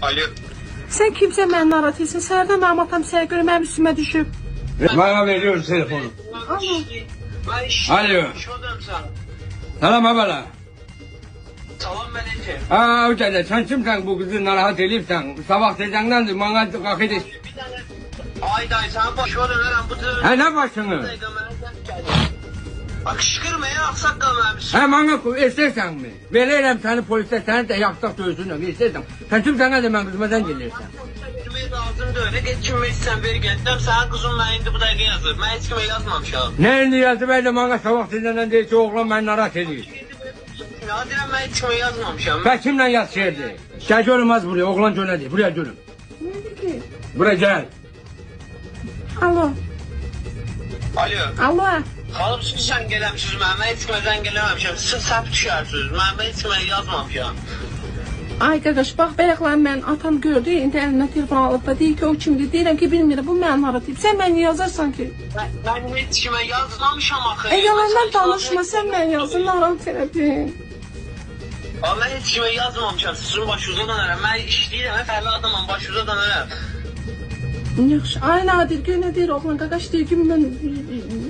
Alo. Sən kimsə mən narahat etsin. Səhərdən mənim atam sənə görə mənim üstümə düşüb. Bana veriyoruz telefonu. Alo. Selam abla. Salam Melike. Aa öyle sen kimsen bu kızı narahat edipsen sabah tezenden bana kalk edin. Ay sana başıma dönerəm bu tür. Ha ne başını? Bak şıkırma ya aksak kalmamış. Ha bana istersen mi? Vereyim seni polise seni de yaksak dövsünler istersen. Sen kimsen de ben kızmadan gelirsen. Lazım da öyle geçinmek sen beri geldim. Sana kızım ben indi bu dakika yazır. Ben hiç kime yazmamışam. Ne indi yazdı ben de bana sabah tezenden değil ki oğlan ben narahat ediyor. Ya direm ben hiç kime yazmamışam. Ben kimle yaz şehirde? Gel görünmez buraya oğlan cöne buraya görün. Nədir ki? Buraya gel. Alo. Alo. Alo. Xalım siz sən gələmsiniz, mən heç kimə gələməmişəm. Siz səhv düşərsiniz, mən heç kimə yazmamışam. Ay qaqaş, bax bəyəqlərim mən atam gördü, indi əlinə telefon alıb da deyir ki, o kimdir? Deyirəm ki, bilmirəm, bu mənə narahat edib. Sən mənə yazarsan ki. Mən heç kimə yazmamışam axı. Yalandan danışma, sən mənə yazın, narahat elədin. Mən heç kimə yazmamışam, sizin başınıza dönərəm. Mən işləyirəm, fərli adamım, başınıza dönərəm. Yaxşı, ay Nadir, gör nə deyir oğlan, qaqaş deyir ki, mən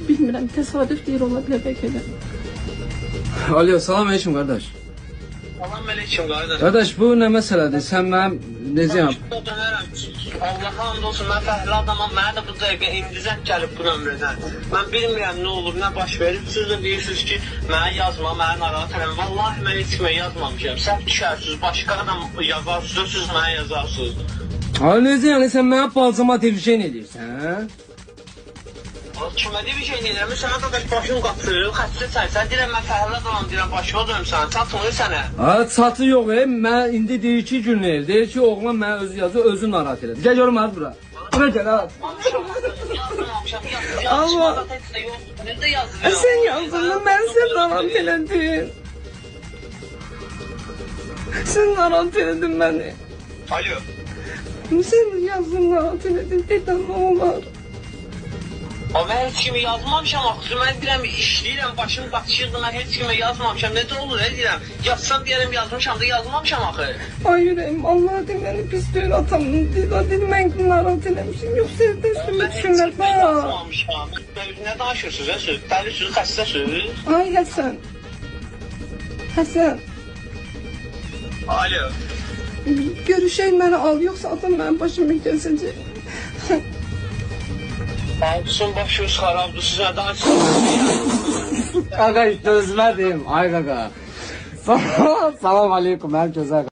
bilmirəm, təsadüf deyir, ola bilər bəlkə də. Alo, salam aleyküm kardeş. Salam aleyküm qardaş. Kardeş bu ne meseledir? Sen ben necəyəm? Başınıza dönərəm. Allah'a and olsun, mən fərli adamım, mənə də bu dəqiqə indizət gəlib bu nömrədən. Mən bilmirəm nə olur, nə baş verir. Siz də deyirsiniz ki, mənə yazma, mənə narahat eləmə. Vallahi mən heç kimə yazmamışam. Səhv düşərsiniz, başqa adam yazarsınız, siz mənə yazarsınız. Ay necəyəm? Sen mənə balzama televizyon edirsən, hə? Kimə bir şey deyirəm, sənə qardaş başın qatırır, xəstəsən, sən deyirəm mən fərli adamım, deyirəm başıma dönüm sən, çatmır sənə. Ha, çatı yox, mən indi deyir ki gün el, deyir ki oğlan mənə özü yazı, özü narahat elədi. Gəl görüm az bura. Bura gəl ha. Allah. Sən yazdın, mən sən narahat elədin. Sən narahat elədin məni. Alo. Sən yazdın, narahat elədin, dedən nə olar? Mən heç kimi yazmamışam axı, mən deyirəm işləyirəm, başım qaçışırdı, mən heç kimi yazmamışam, necə olur, deyirəm, yazsam deyirəm yazmışam da yazmamışam axı. Ay yüreğim, Allah deməni pis deyil atamın deyil, mən narahat eləmişim, yoxsa evdə üstümü düşünlər, Mən yazmamışam, nə danışırsınız, siz, dəlisiniz, xəstəsiniz. Ay Həsən, Həsən, Alo. görüşək məni al, yoxsa atam mənim başımı kəsəcək. Bağlısın başınız xarabdır, sizə danışırsınız. Kaka dözmedim. Ay kaka. Salam aleyküm, hem güzel.